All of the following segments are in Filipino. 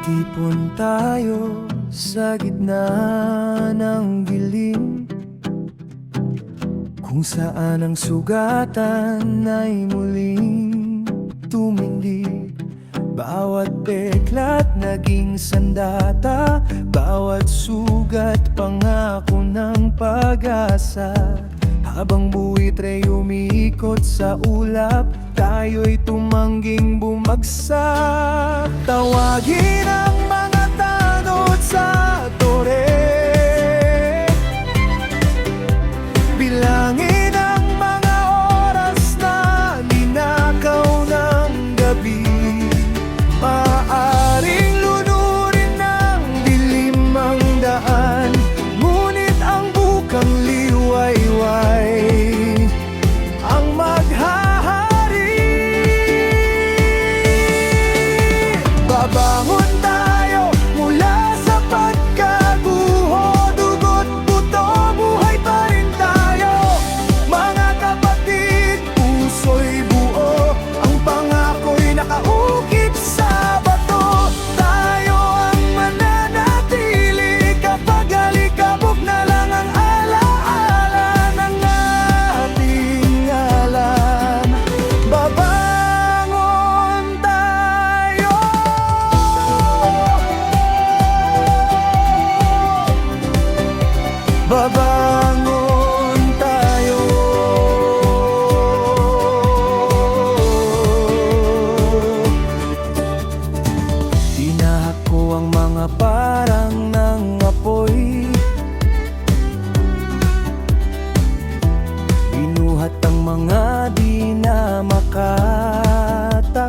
Nagtipon tayo sa gitna ng dilim, kung saan ang sugatan ay muling tumindig. Bawat peklat naging sandata, bawat sugat pangako ng pag-asa. Habang buwitre umiikot sa ulap, tayo'y tumangging bumagsak. Tawagin ang mga tanod sa tore, bilangin ang mga oras na ninakaw ng gabi. Maaaring lunurin ng dilim ang daan, ngunit ang bukang liwayway ang maghahari. Babangon tayo mula sa pagkaguho, dugo't buto, buhay pa rin tayo. Mga kapatid, puso'y buo, ang pangako'y nakaukit sa bato. Tayo ang mananatili kapag alikabok na lang ang alaala ng ating ngalan. Babangon tayo, babangon tayo. Tinahak ko ang mga parang ng apoy, binuhat ang mga di na makatakbo.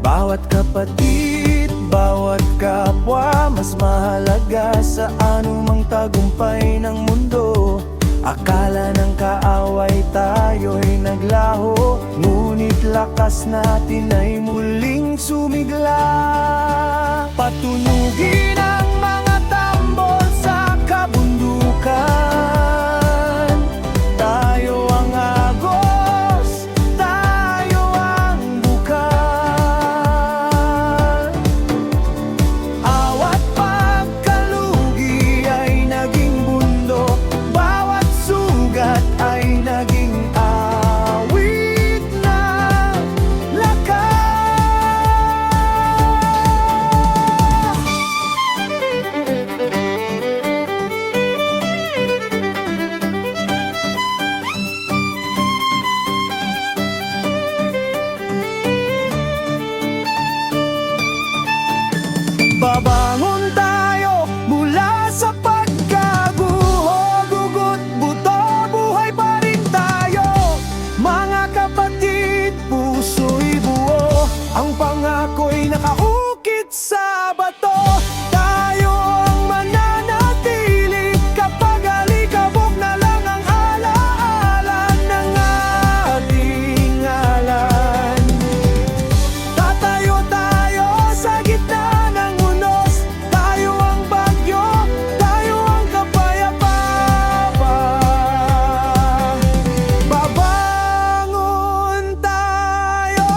Bawat kapatid, bawat kapwa, mas mahalaga sa anumang tagumpay ng mundo. Akala ng kaaway tayo'y naglaho, ngunit lakas natin ay muling sumigla. Patunugin ang mga tambol sa kabundukan. Tayo ang agos, tayo ang bukan. Awat pagkalugi ay naging bundok, bawat sugat ay naging awit ng lakas. Babangon tayo mula sa pagkaguho, dugo't buto, buhay pa rin tayo. Mga kapatid, puso'y buo, ang pangako'y nakaukit sa bato. Tayo ang mananatili kapag alikabok na lang ang alaala ng ating ngalan. Tatayo tayo sa gitna ng unos, tayo ang bagyo, tayo ang kapayapaan. Babangon tayo,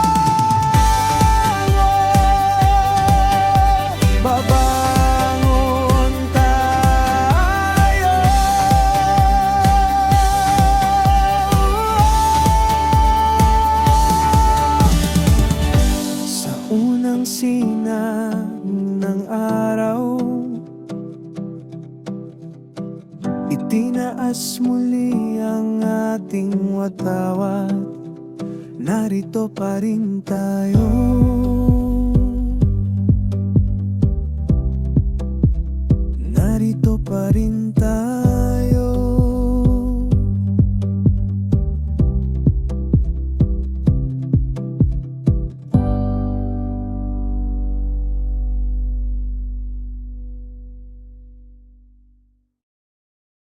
babangon tayo. Sa unang sinag ng araw, itinaas muli ang ating watawat. Narito pa rin tayo, narito pa rin tayo.